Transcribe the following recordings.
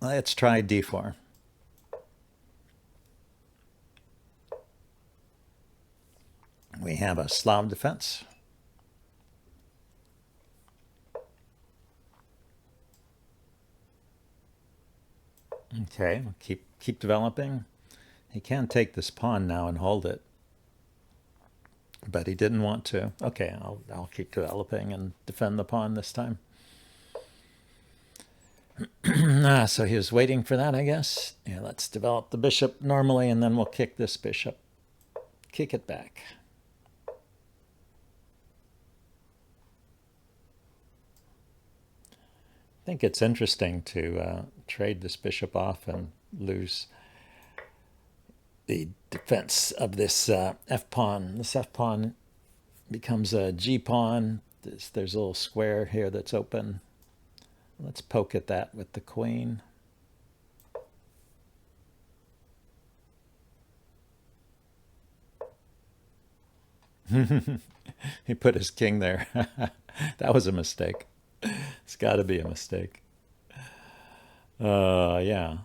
Let's try d4. We have a Slav Defense. Okay, we'll keep developing. He can take this pawn now and hold it, but he didn't want to. Okay, I'll keep developing and defend the pawn this time. So he was waiting for that, I guess. Yeah, let's develop the bishop normally, and then we'll kick this bishop. Kick it back. I think it's interesting to trade this bishop off and lose the defense of this f-pawn. This f-pawn becomes a g-pawn. There's a little square here that's open. Let's poke at that with the queen. He put his king there. That was a mistake. It's got to be a mistake. Yeah.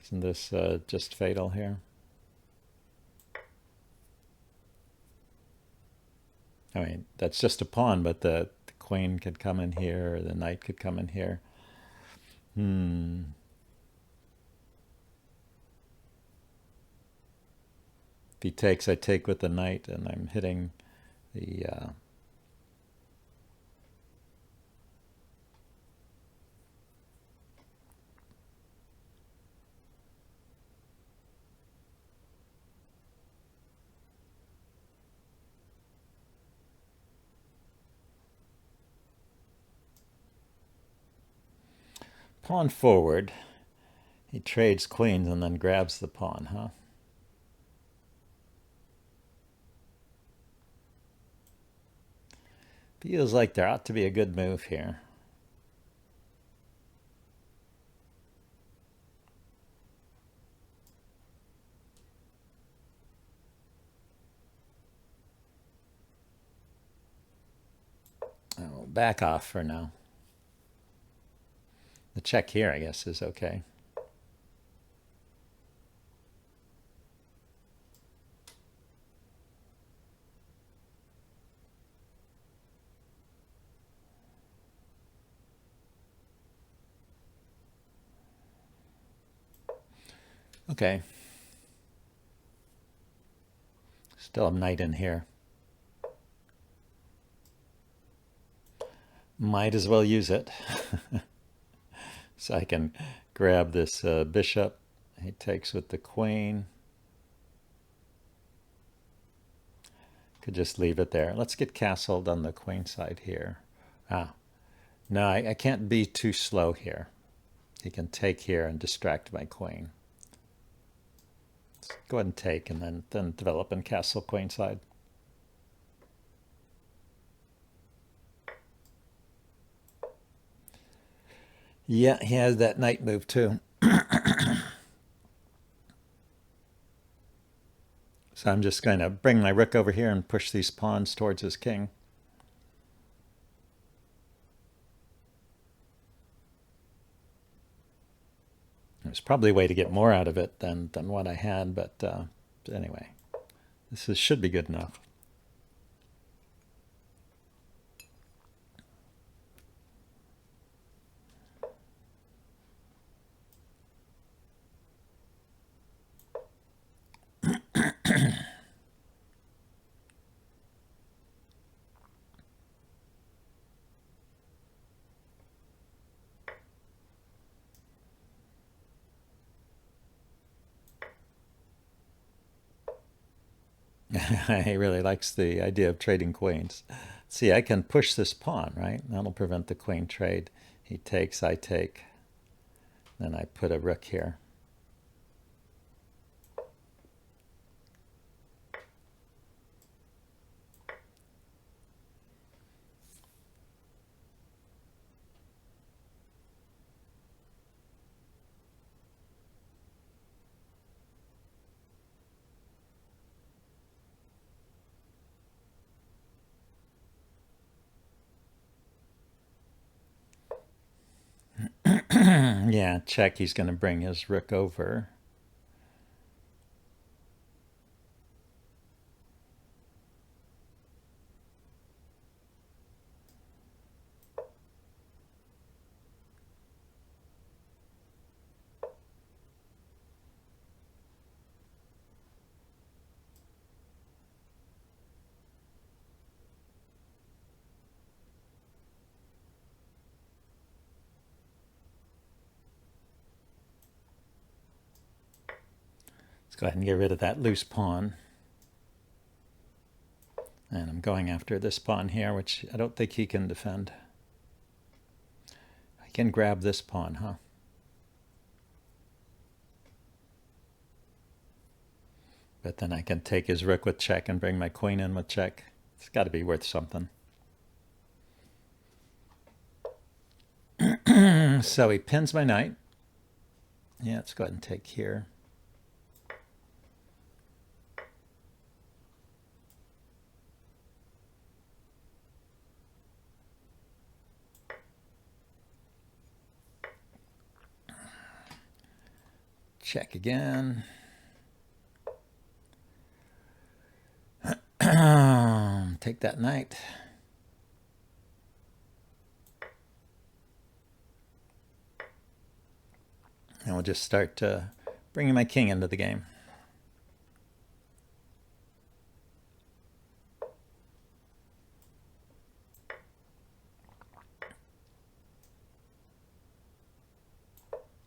Isn't this just fatal here? I mean, that's just a pawn, but the queen could come in here, or the knight could come in here. If he takes, I take with the knight, and I'm hitting the... pawn forward. He trades queens and then grabs the pawn, huh? Feels like there ought to be a good move here. I'll back off for now. The check here, I guess, is okay. Okay. Still a knight in here. Might as well use it. So I can grab this bishop. He takes with the queen. Could just leave it there. Let's get castled on the queen side here. No, I can't be too slow here. He can take here and distract my queen. Let's go ahead and take, and then develop and castle queen side. Yeah, he has that knight move too. So I'm just going to bring my rook over here and push these pawns towards his king. There's probably a way to get more out of it than what I had, but anyway, should be good enough. He really likes the idea of trading queens. See, I can push this pawn, right? That'll prevent the queen trade. He takes, I take. Then I put a rook here. Yeah, check. He's going to bring his rook over. Let's go ahead and get rid of that loose pawn. And I'm going after this pawn here, which I don't think he can defend. I can grab this pawn, huh? But then I can take his rook with check and bring my queen in with check. It's got to be worth something. So he pins my knight. Yeah, let's go ahead and take here. Check again. Take that knight. And we'll just start bringing my king into the game.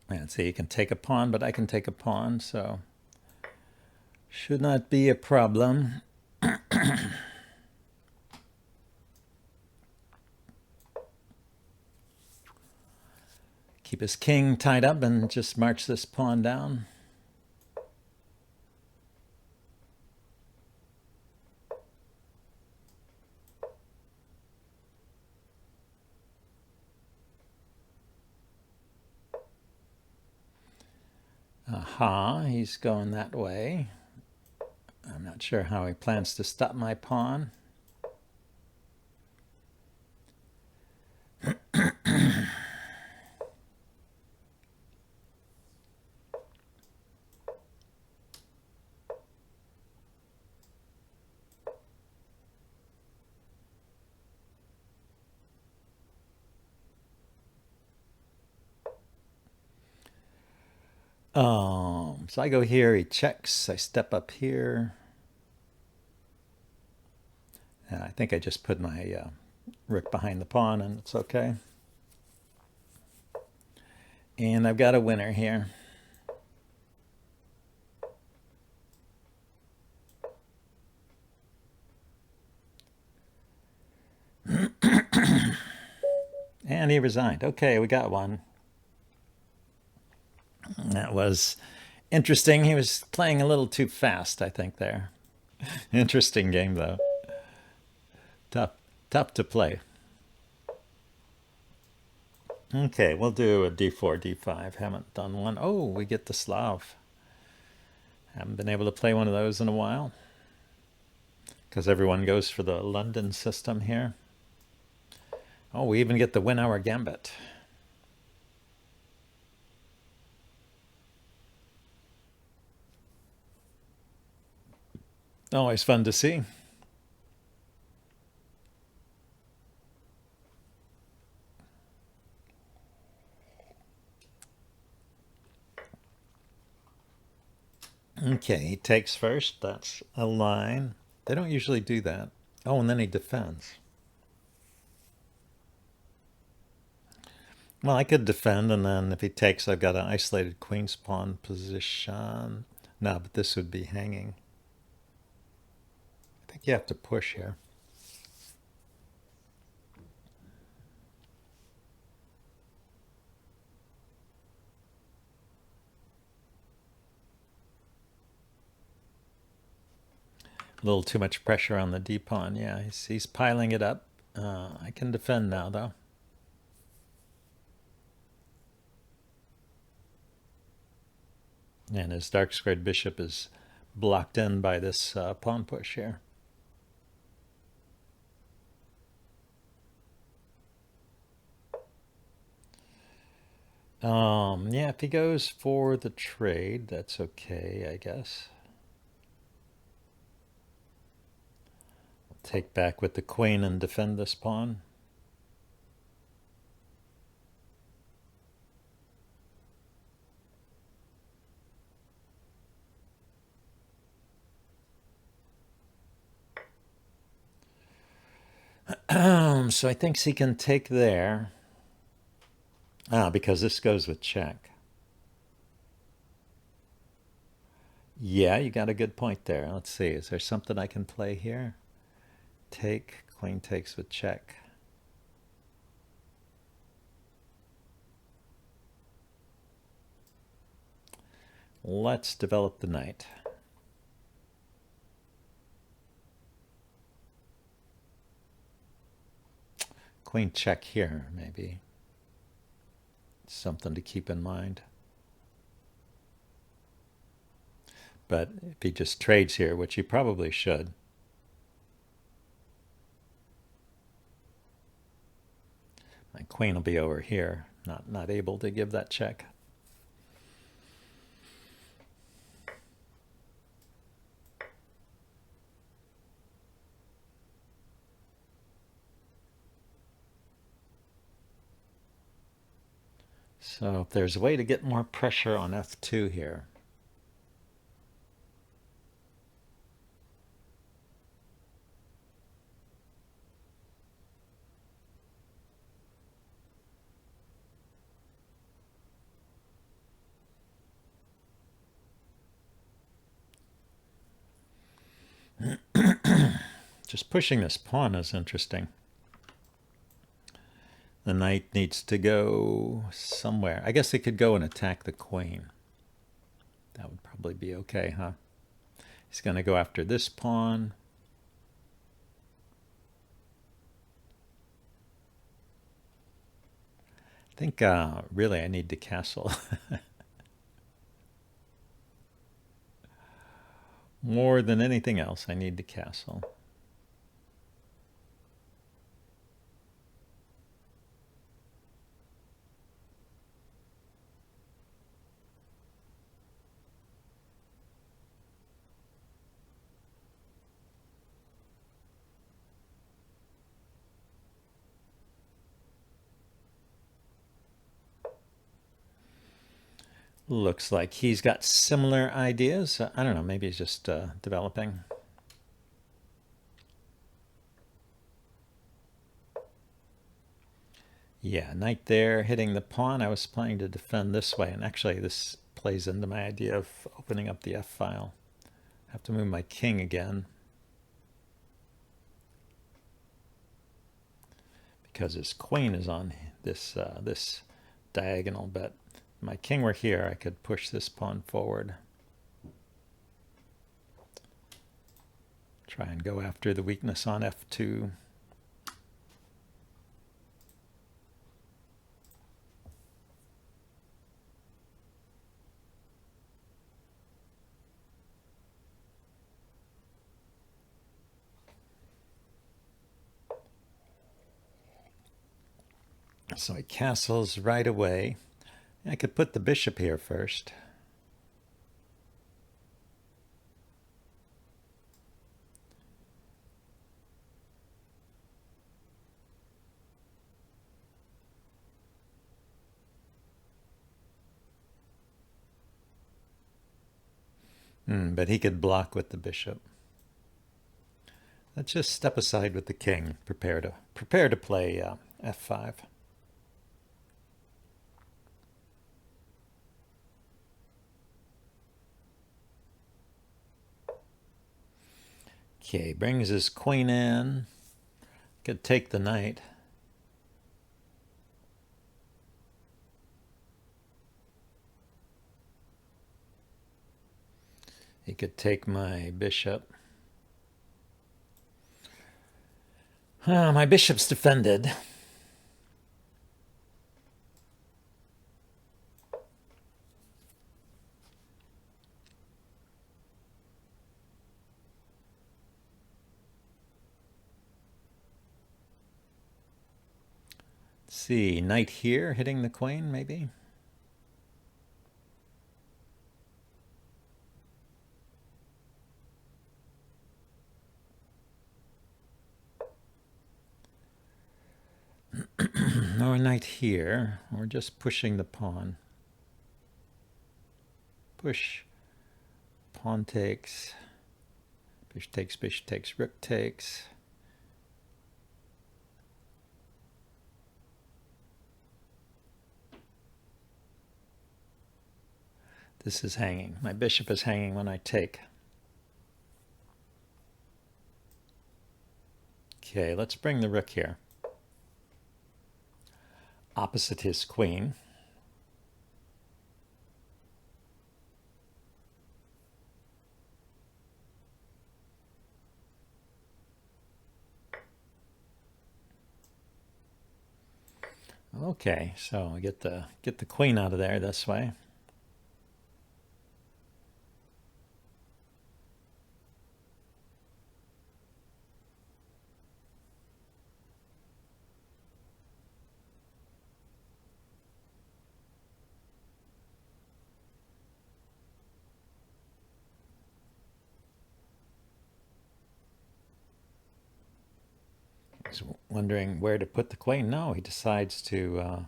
And see, you can take a pawn, but I can take a pawn, so should not be a problem. Keep his king tied up and just march this pawn down. Aha, he's going that way. I'm not sure how he plans to stop my pawn. So I go here, he checks, I step up here. And I think I just put my rook behind the pawn and it's okay. And I've got a winner here. And he resigned. Okay, we got one. That was interesting. He was playing a little too fast, I think, there. Interesting game, though. Tough to play. Okay, we'll do a d4, d5. Haven't done one. Oh, we get the Slav. Haven't been able to play one of those in a while. Because everyone goes for the London system here. Oh, we even get the Winawer Gambit. Always fun to see. Okay, he takes first. That's a line. They don't usually do that. Oh, and then he defends. Well, I could defend, and then if he takes, I've got an isolated queen's pawn position. No, but this would be hanging. I think you have to push here. A little too much pressure on the d-pawn. Yeah, he's piling it up. I can defend now, though. And his dark squared bishop is blocked in by this pawn push here. Yeah, if he goes for the trade, that's okay, I guess. Take back with the queen and defend this pawn. So I think he can take there. Because this goes with check. Yeah, you got a good point there. Let's see. Is there something I can play here? Take, queen takes with check. Let's develop the knight. Queen check here, maybe. Something to keep in mind. But if he just trades here, which he probably should, my queen will be over here, not able to give that check. So if there's a way to get more pressure on f2 here. Just pushing this pawn is interesting. The knight needs to go somewhere. I guess he could go and attack the queen. That would probably be okay, huh? He's going to go after this pawn. I think really I need to castle. More than anything else, I need to castle. Looks like he's got similar ideas. I don't know, maybe he's just developing. Yeah, knight there, hitting the pawn. I was planning to defend this way, and actually this plays into my idea of opening up the f-file. I have to move my king again, because his queen is on this this diagonal, but if my king were here, I could push this pawn forward. Try and go after the weakness on f2. So he castles right away. I could put the bishop here first. But he could block with the bishop. Let's just step aside with the king. Prepare to play f5. Okay, brings his queen in. Could take the knight. He could take my bishop. My bishop's defended. Let's see, knight here, hitting the queen, maybe? Or knight here. We're just pushing the pawn. Push. Pawn takes. Bishop takes, rook takes. This is hanging. My bishop is hanging when I take. Okay, let's bring the rook here. Opposite his queen. Okay, so we get the queen out of there this way. He's wondering where to put the queen. No, he decides to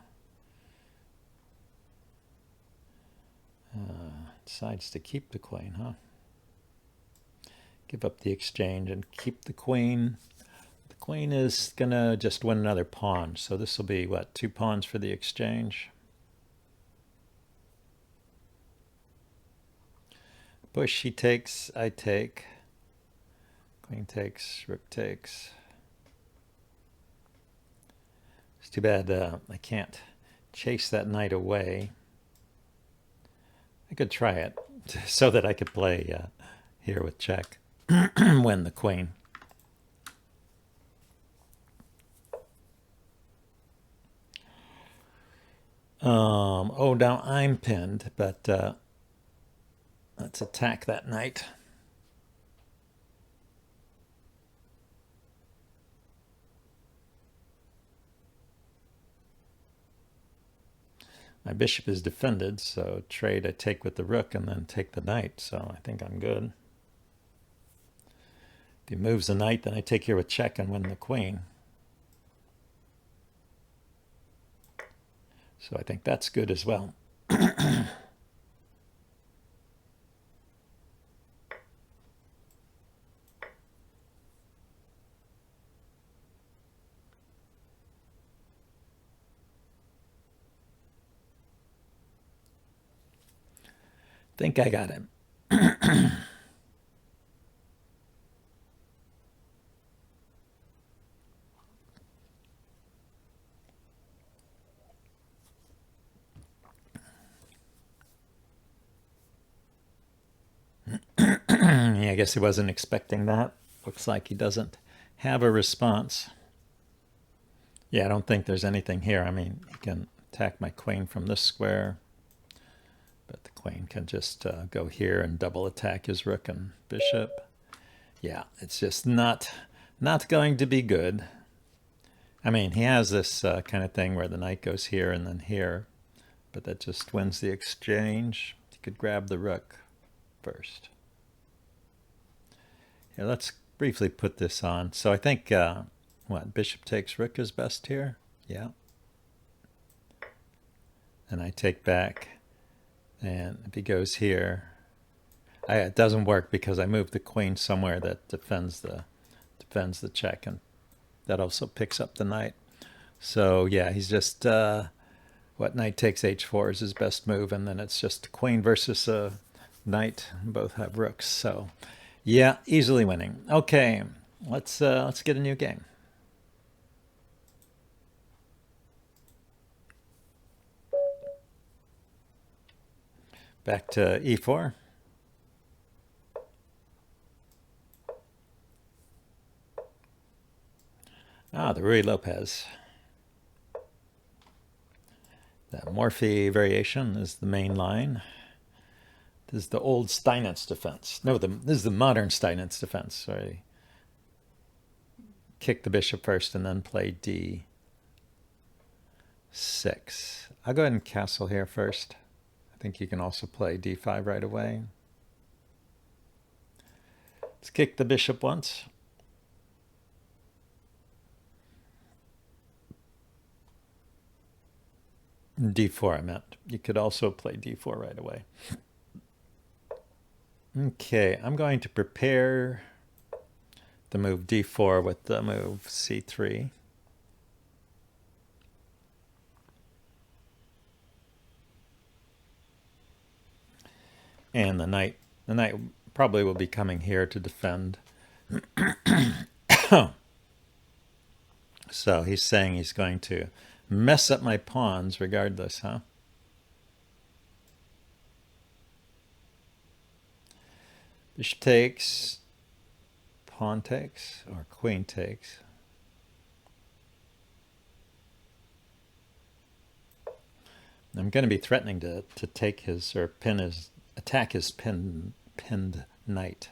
keep the queen, huh? Give up the exchange and keep the queen. The queen is gonna just win another pawn, so this will be what, 2 pawns for the exchange. Bush, he takes, I take. Queen takes, rook takes. It's too bad I can't chase that knight away. I could try it so that I could play here with check. Win the queen. Oh, now I'm pinned, but let's attack that knight. My bishop is defended, so trade I take with the rook and then take the knight, so I think I'm good. If he moves the knight, then I take here with check and win the queen. So I think that's good as well. Think I got him. Yeah, I guess he wasn't expecting that. Looks like he doesn't have a response. Yeah, I don't think there's anything here. I mean, he can attack my queen from this square, but the queen can just go here and double attack his rook and bishop. Yeah, it's just not going to be good. I mean, he has this kind of thing where the knight goes here and then here, but that just wins the exchange. He could grab the rook first. Here, let's briefly put this on. So I think, what, bishop takes rook is best here? Yeah. And I take back. And if he goes here, it doesn't work because I moved the queen somewhere that defends the check, and that also picks up the knight. So yeah, he's just what, knight takes h4 is his best move, and then it's just queen versus a knight. Both have rooks, so yeah, easily winning. Okay, let's get a new game. Back to e4. The Ruy Lopez. The Morphy variation is the main line. This is the old Steinitz defense. No, this is the modern Steinitz defense. Sorry. Kick the bishop first and then play d6. I'll go ahead and castle here first. I think you can also play d5 right away. Let's kick the bishop once. D4 I meant. You could also play D4 right away. Okay, I'm going to prepare the move D4 with the move C3. And the knight probably will be coming here to defend. So he's saying he's going to mess up my pawns regardless, huh? Bishop takes, pawn takes, or queen takes. I'm going to be threatening to take his, or pin his, attack his pinned knight.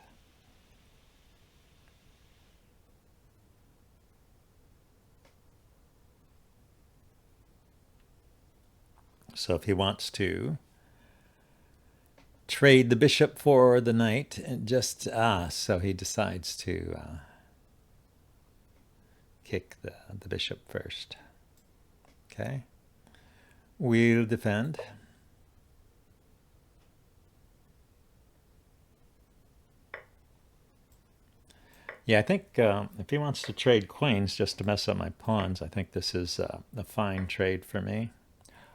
So if he wants to trade the bishop for the knight, and just, so he decides to kick the bishop first. Okay. We'll defend. Yeah, I think if he wants to trade queens just to mess up my pawns, I think this is a fine trade for me.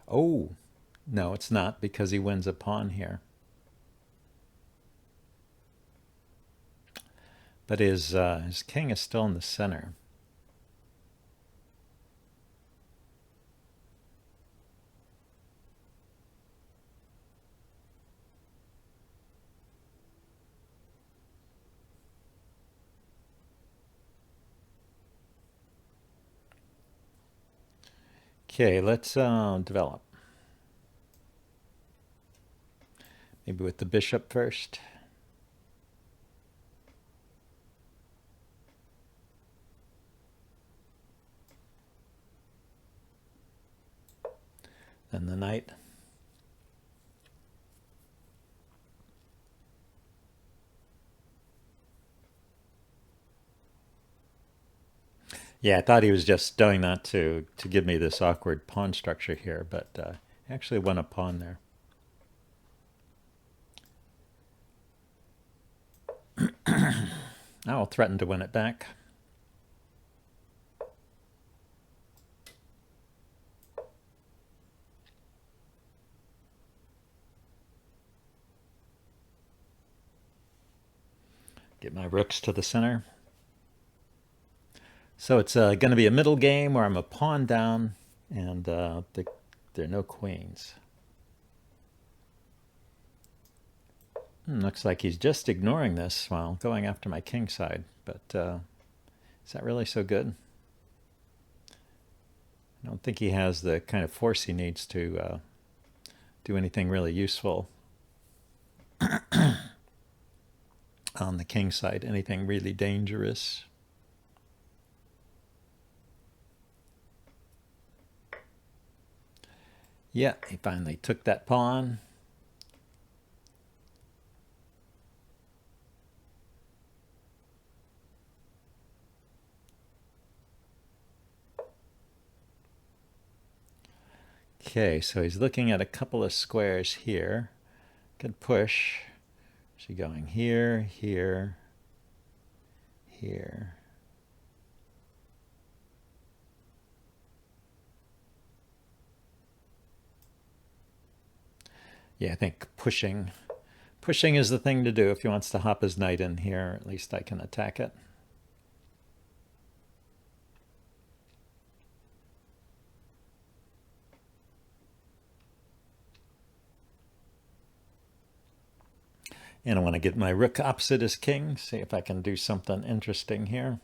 Oh, no, it's not, because he wins a pawn here. But his king is still in the center. Okay, let's develop. Maybe with the bishop first. Then the knight. Yeah, I thought he was just doing that to give me this awkward pawn structure here, but he actually won a pawn there. Now I'll threaten to win it back. Get my rooks to the center. So it's going to be a middle game where I'm a pawn down, and there are no queens. Looks like he's just ignoring this while going after my king side, but is that really so good? I don't think he has the kind of force he needs to do anything really useful on the king side, anything really dangerous. Yeah, he finally took that pawn. Okay, so he's looking at a couple of squares here. Could push. Is he going here, here, here? Yeah, I think pushing is the thing to do. If he wants to hop his knight in here, at least I can attack it. And I want to get my rook opposite his king, see if I can do something interesting here.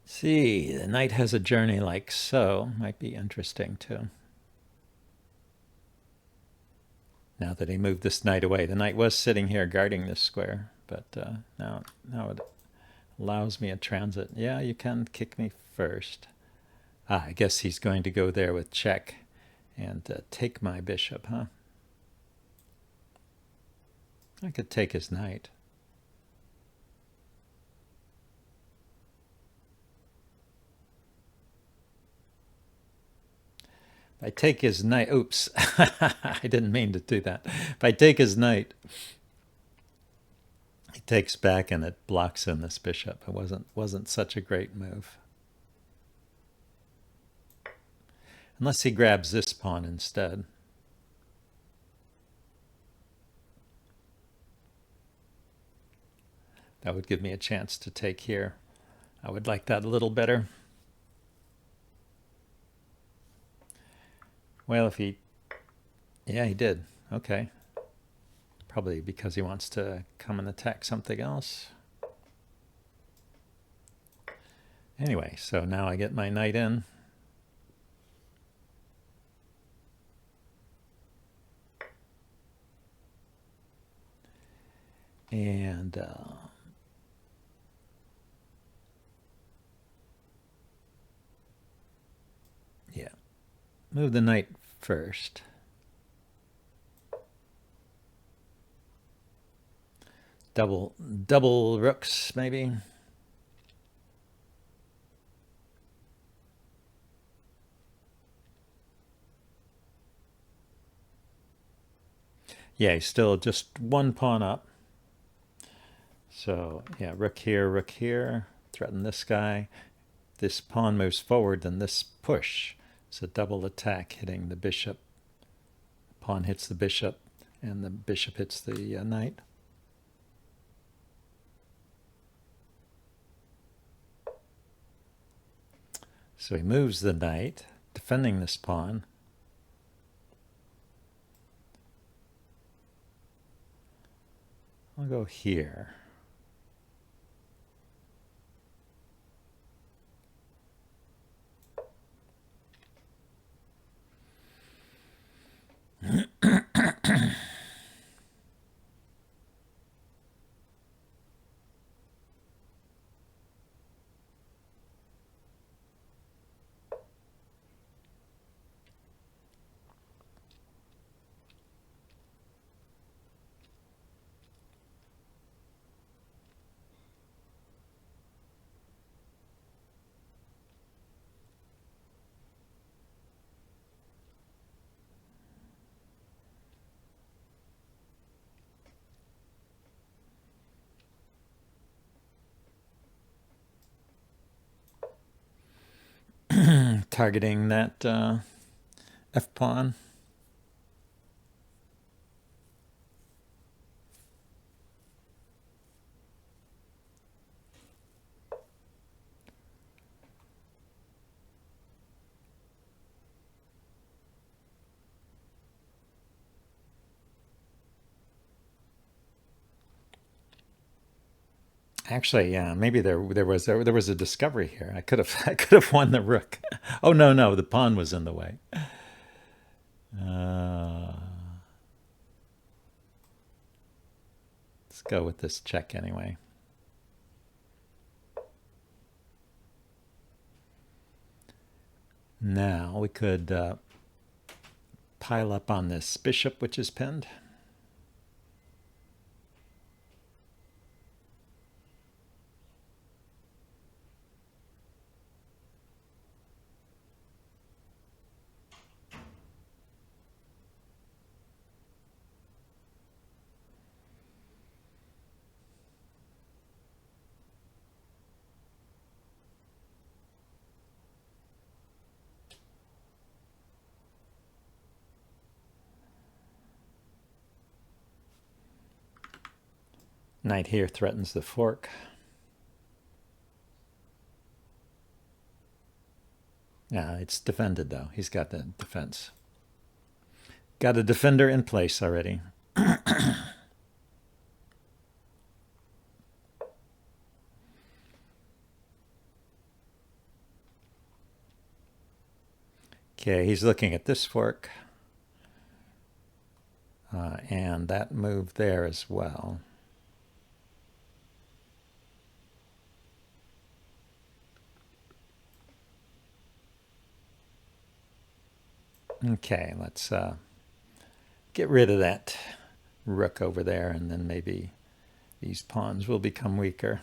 See, the knight has a journey like so. Might be interesting too. now that he moved this knight away. The knight was sitting here guarding this square, but now it allows me a transit. Yeah, you can kick me first. I guess he's going to go there with check and take my bishop, huh? I could take his knight. If I take his knight, oops, I didn't mean to do that. If I take his knight, he takes back and it blocks in this bishop. It wasn't such a great move. Unless he grabs this pawn instead. That would give me a chance to take here. I would like that a little better. Well, if he... Yeah, he did. Okay. Probably because he wants to come and attack something else. Anyway, so now I get my knight in. And yeah, move the knight first. Double rooks, maybe. Yeah, he's still just one pawn up. So yeah, rook here, threaten this guy. This pawn moves forward, then this push. It's a double attack hitting the bishop. Pawn hits the bishop, and the bishop hits the knight. So he moves the knight, defending this pawn. I'll go here. Targeting that f-pawn. Actually, yeah, maybe there was a discovery here. I could have won the rook. Oh no, the pawn was in the way. Let's go with this check anyway. Now we could pile up on this bishop, which is pinned. Knight here threatens the fork. Yeah, it's defended though. He's got the defense. Got a defender in place already. Okay, he's looking at this fork. and that move there as well. Okay, let's get rid of that rook over there, and then maybe these pawns will become weaker.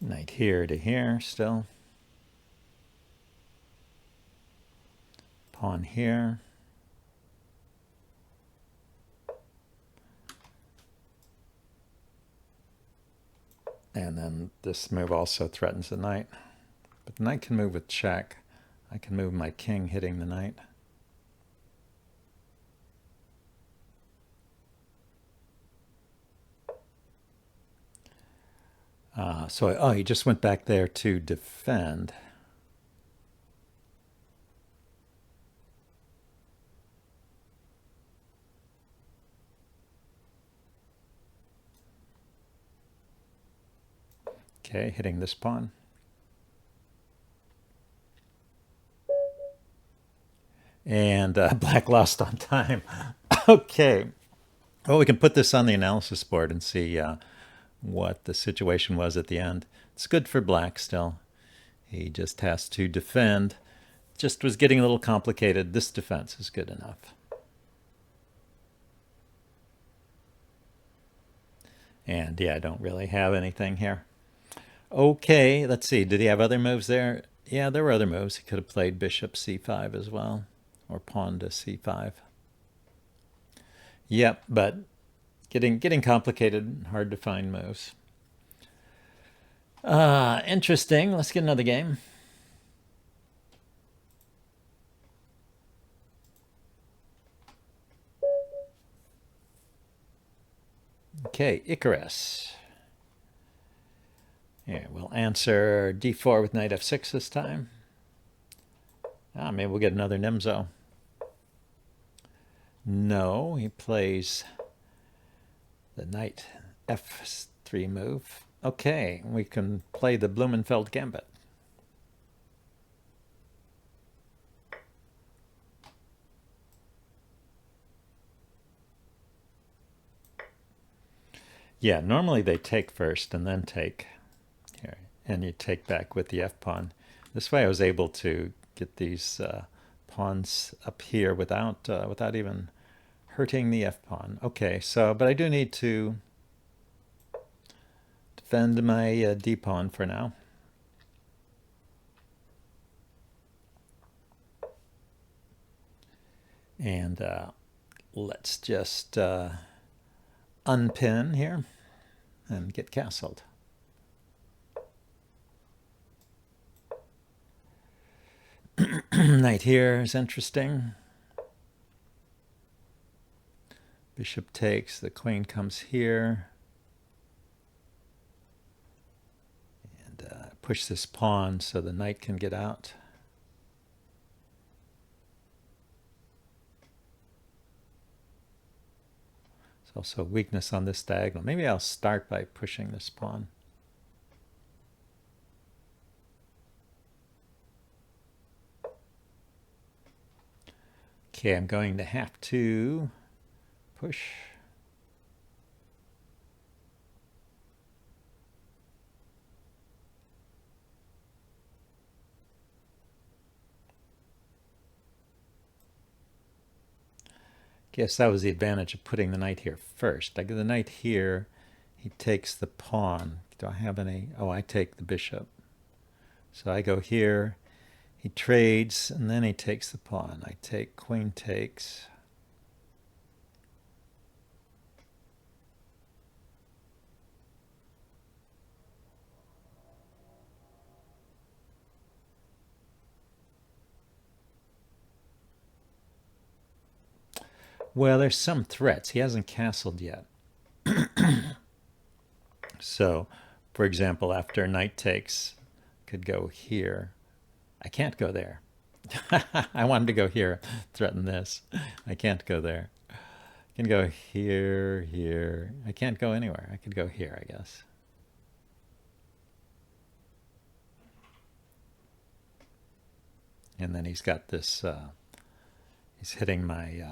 Knight here to here still. Pawn here. And then this move also threatens the knight. But the knight can move with check. I can move my king hitting the knight. So he just went back there to defend. Okay, hitting this pawn. And black lost on time. Okay. Well, we can put this on the analysis board and see what the situation was at the end. It's good for black still. He just has to defend. Just was getting a little complicated. This defense is good enough. And yeah, I don't really have anything here. Okay, let's see. Did he have other moves there? Yeah, there were other moves. He could have played bishop c5 as well, or pawn to c5. Yep, but getting complicated, hard to find moves. Interesting. Let's get another game. Okay, Icarus. Yeah, we'll answer d4 with knight f6 this time. Maybe we'll get another Nimzo. No, he plays the knight f3 move. Okay, we can play the Blumenfeld Gambit. Yeah, normally they take first and then take here, and you take back with the f-pawn. This way I was able to get these pawns up here without even hurting the f-pawn. Okay, so, but I do need to defend my d-pawn for now. And let's just unpin here and get castled. Knight here is interesting. Bishop takes, the queen comes here. And push this pawn so the knight can get out. There's also a weakness on this diagonal. Maybe I'll start by pushing this pawn. Okay, I'm going to have to push. Guess that was the advantage of putting the knight here first. I get the knight here, he takes the pawn. Do I have any? Oh, I take the bishop. So I go here, he trades, and then he takes the pawn. I take, queen takes. Well, there's some threats. He hasn't castled yet. So, for example, after knight takes, could go here. I can't go there. I wanted to go here, threaten this. I can't go there. I can go here, here. I can't go anywhere. I could go here, I guess. And then he's got this, he's hitting my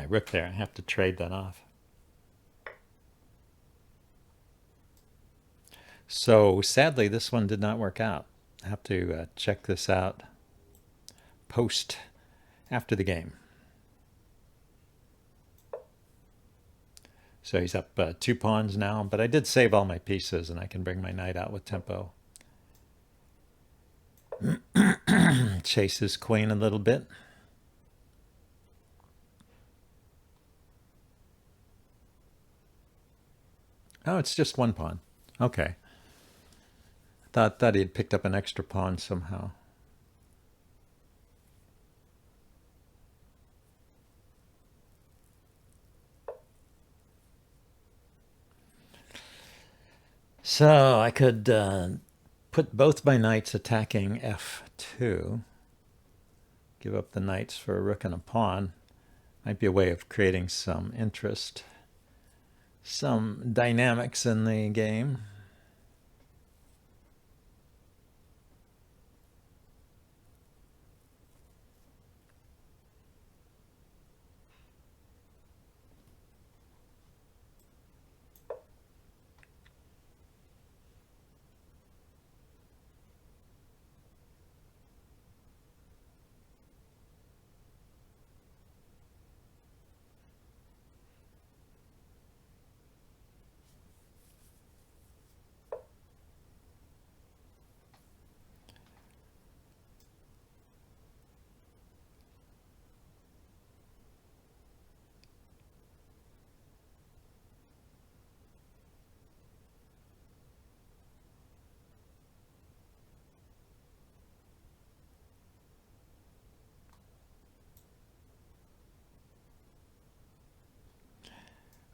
rook there. I have to trade that off. So sadly, this one did not work out. I have to check this out post after the game. So he's up 2 pawns now, but I did save all my pieces, and I can bring my knight out with tempo. Chase his queen a little bit. Oh, it's just 1 pawn. Okay. Thought he had picked up an extra pawn somehow. So I could put both my knights attacking f2. Give up the knights for a rook and a pawn. Might be a way of creating some interest, some dynamics in the game.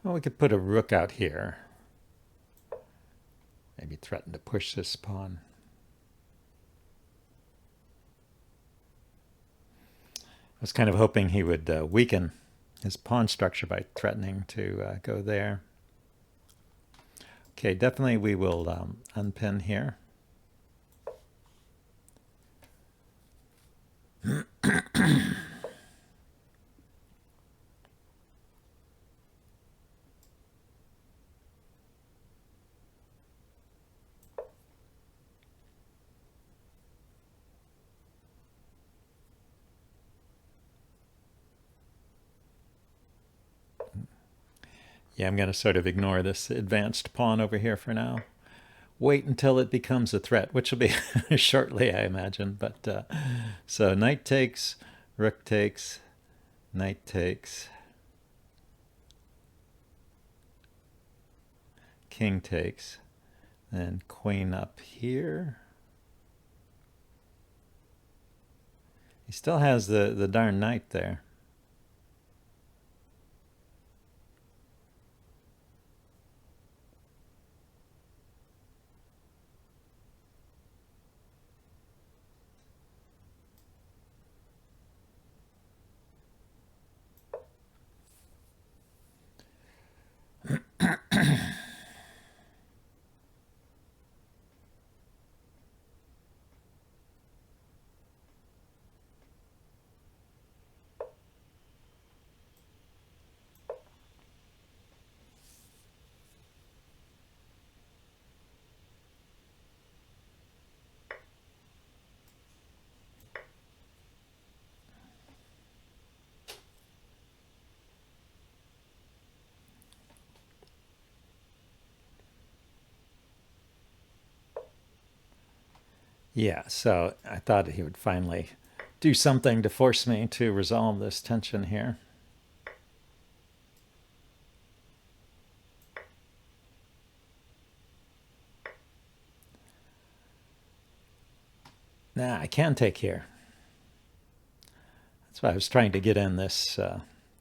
Well, we could put a rook out here. Maybe threaten to push this pawn. I was kind of hoping he would weaken his pawn structure by threatening to go there. Okay, definitely we will unpin here. Yeah, I'm going to sort of ignore this advanced pawn over here for now. Wait until it becomes a threat, which will be shortly, I imagine. But so knight takes, rook takes, knight takes, king takes, then queen up here. He still has the darn knight there. Yeah, so I thought he would finally do something to force me to resolve this tension here. Nah, I can take here. That's why I was trying to get in this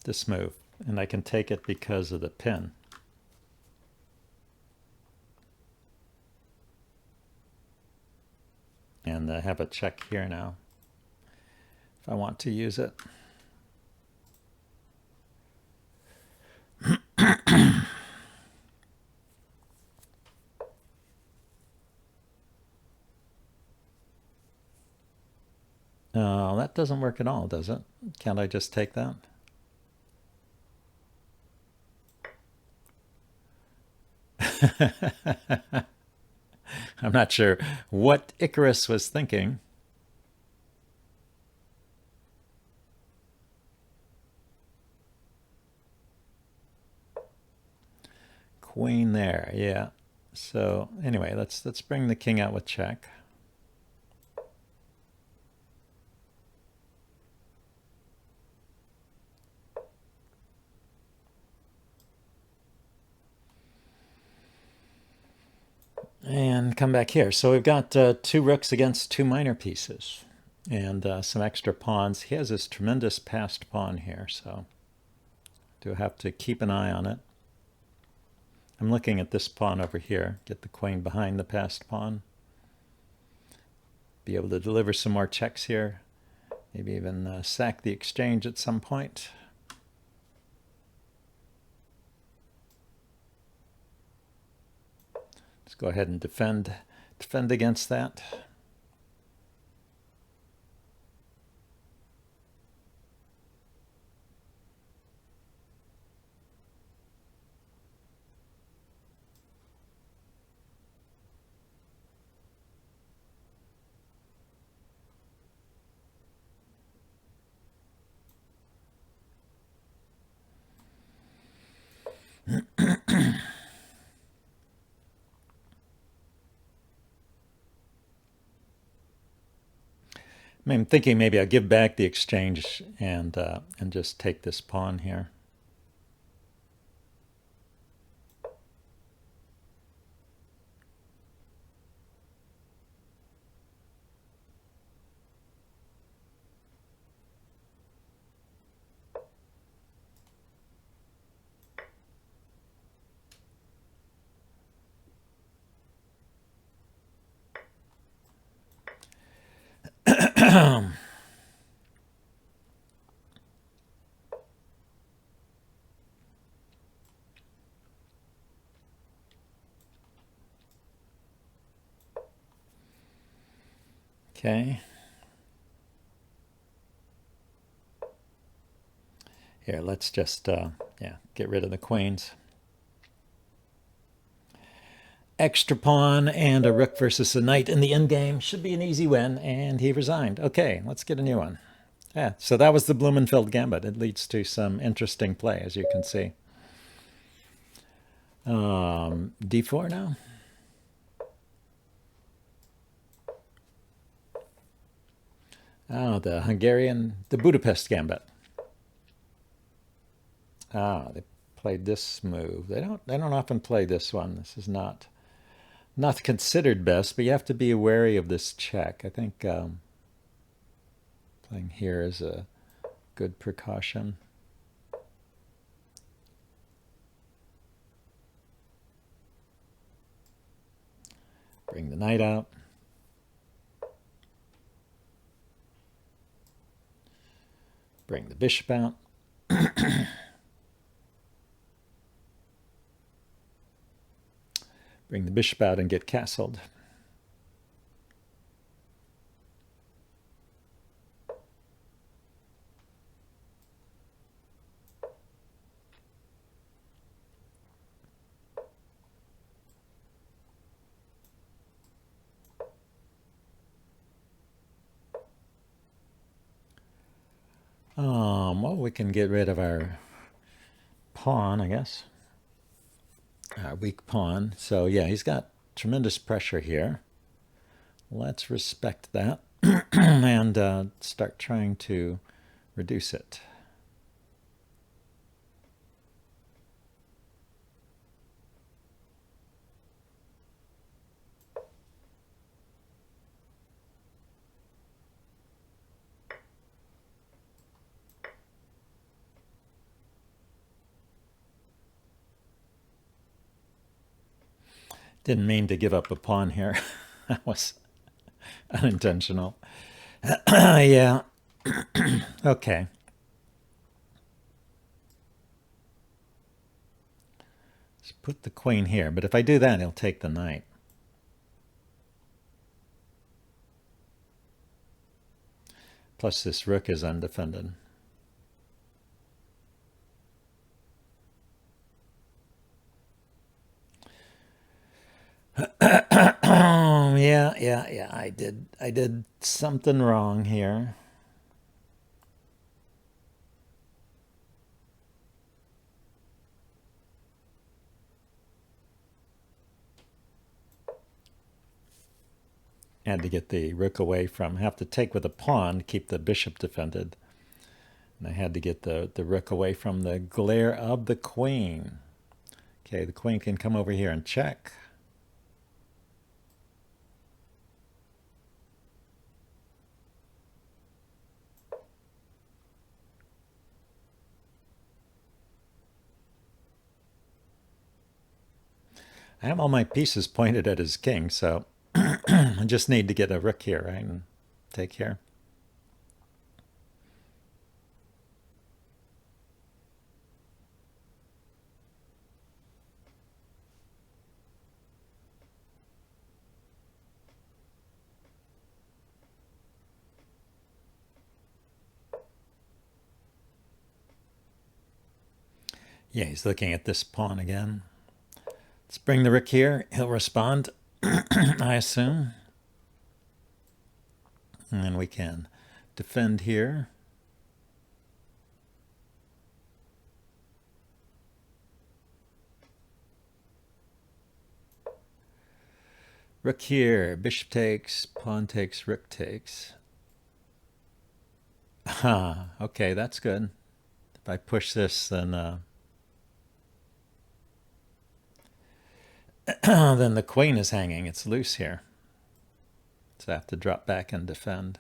this move, and I can take it because of the pin. and have a check here now if I want to use it. Oh, that doesn't work at all, does it? Can't I just take that? I'm not sure what Icarus was thinking. Queen there, yeah. So anyway, let's bring the king out with check. And come back here. So we've got 2 rooks against 2 minor pieces and some extra pawns. He has this tremendous passed pawn here, so do have to keep an eye on it. I'm looking at this pawn over here. Get the queen behind the passed pawn. Be able to deliver some more checks here. Maybe even sack the exchange at some point. Let's go ahead and defend against that. I'm thinking maybe I'll give back the exchange and just take this pawn here. Okay. Here, let's just get rid of the queens. Extra pawn and a rook versus a knight in the endgame should be an easy win, and he resigned. Okay, let's get a new one. Yeah, so that was the Blumenfeld Gambit. It leads to some interesting play, as you can see. D4 now. Oh, the Budapest Gambit. They played this move. They don't often play this one. This is not considered best, but you have to be wary of this check. I think playing here is a good precaution. Bring the knight out. Bring the bishop out. Bring the bishop out and get castled. Well, we can get rid of our pawn, I guess. Our weak pawn. So yeah, he's got tremendous pressure here. Let's respect that and start trying to reduce it. Didn't mean to give up a pawn here. That was Unintentional. Yeah. Okay. Let's put the queen here, but if I do that, he'll take the knight. Plus this rook is undefended. Yeah. I did something wrong here. Had to get the rook away from, have to take with a pawn to keep the bishop defended. And I had to get the rook away from the glare of the queen. Okay, the queen can come over here and check. I have all my pieces pointed at his king, so I just need to get a rook here, right, and take care. Yeah, he's looking at this pawn again. Let's bring the rook here. He'll respond, I assume. And then we can defend here. Rook here, bishop takes, pawn takes, rook takes. Okay, that's good. If I push this, then then the queen is hanging. It's loose here. So I have to drop back and defend.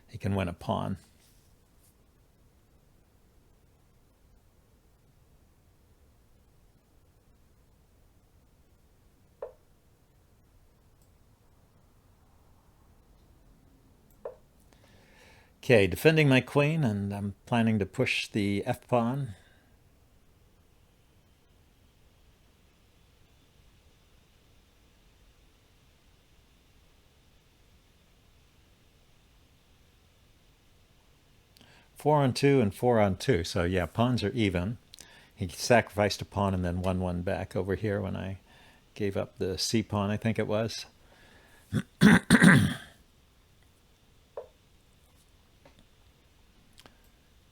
He can win a pawn. Okay, defending my queen, and I'm planning to push the f-pawn. Four on two and 4-on-2. So yeah, pawns are even. He sacrificed a pawn and then won one back over here when I gave up the c-pawn, I think it was.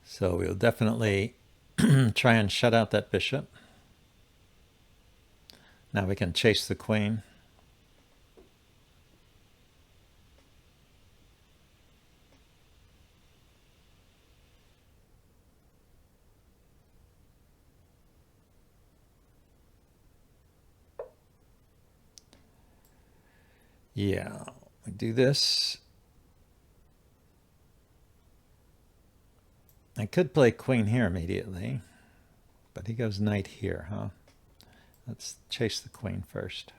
So we'll definitely try and shut out that bishop. Now we can chase the queen. Yeah, we do this. I could play queen here immediately, but he goes knight here, huh? Let's chase the queen first.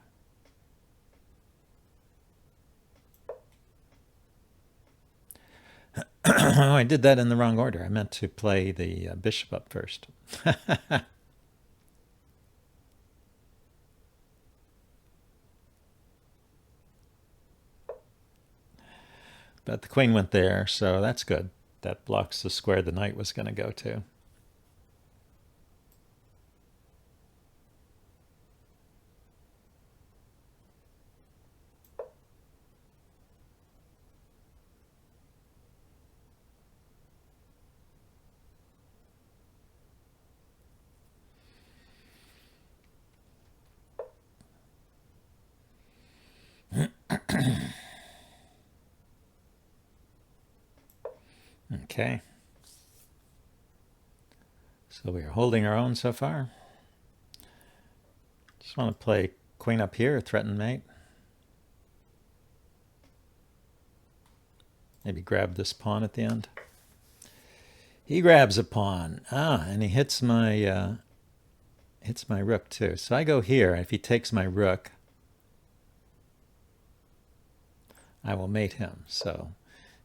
Oh, I did that in the wrong order. I meant to play the bishop up first. But the queen went there, so that's good. That blocks the square the knight was going to go to. Okay. So we are holding our own so far. Just want to play queen up here, threaten mate. Maybe grab this pawn at the end. He grabs a pawn. And he hits my rook too. So I go here. If he takes my rook, I will mate him. So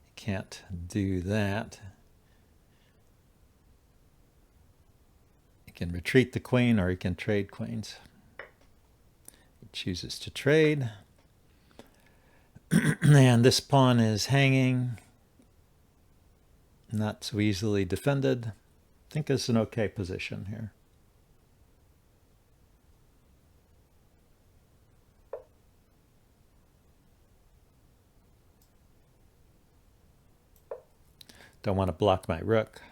he can't do that. He can retreat the queen, or he can trade queens. He chooses to trade. And this pawn is hanging, not so easily defended. I think it's an okay position here. Don't want to block my rook.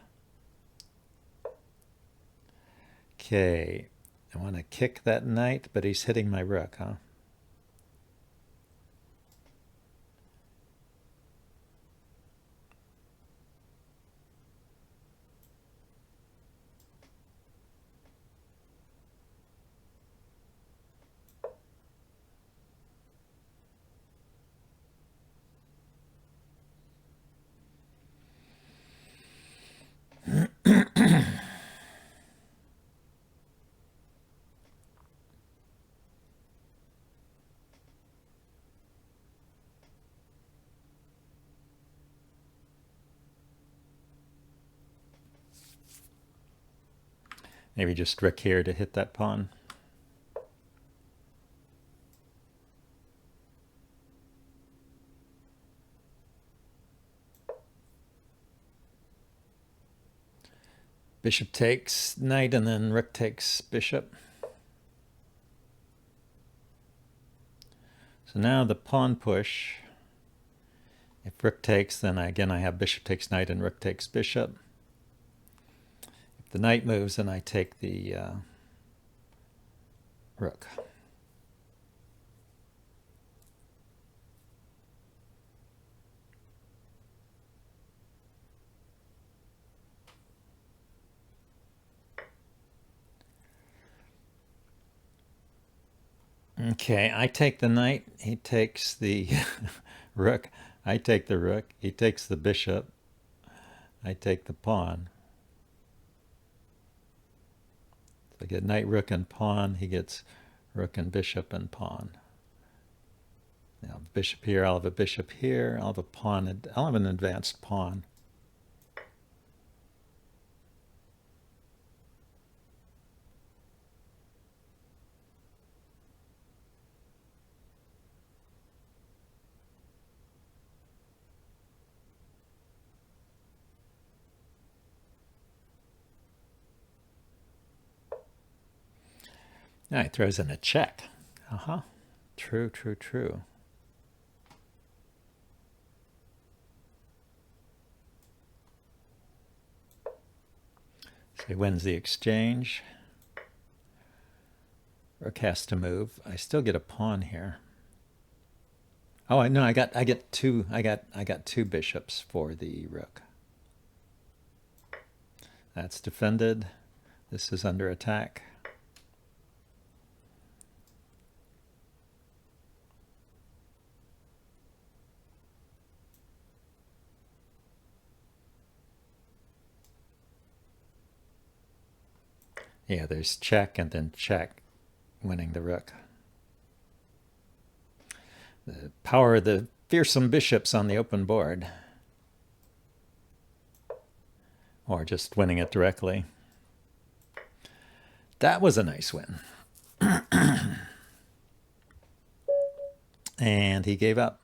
Okay, I want to kick that knight, but he's hitting my rook, huh? Maybe just rook here to hit that pawn. Bishop takes knight, and then rook takes bishop. So now the pawn push. If rook takes, then again I have bishop takes knight and rook takes bishop. If the knight moves, then I take the rook. Okay, I take the knight, he takes the rook, I take the rook, he takes the bishop, I take the pawn. So I get knight, rook, and pawn, he gets rook and bishop and pawn. Now bishop here, I'll have a bishop here, I'll have a pawn, I'll have an advanced pawn. Now he throws in a check. True, true, true. So he wins the exchange. Rook has to move. I still get a pawn here. Oh no, I got two bishops for the rook. That's defended. This is under attack. Yeah, there's check and then check, winning the rook. The power of the fearsome bishops on the open board. Or just winning it directly. That was a nice win. And he gave up.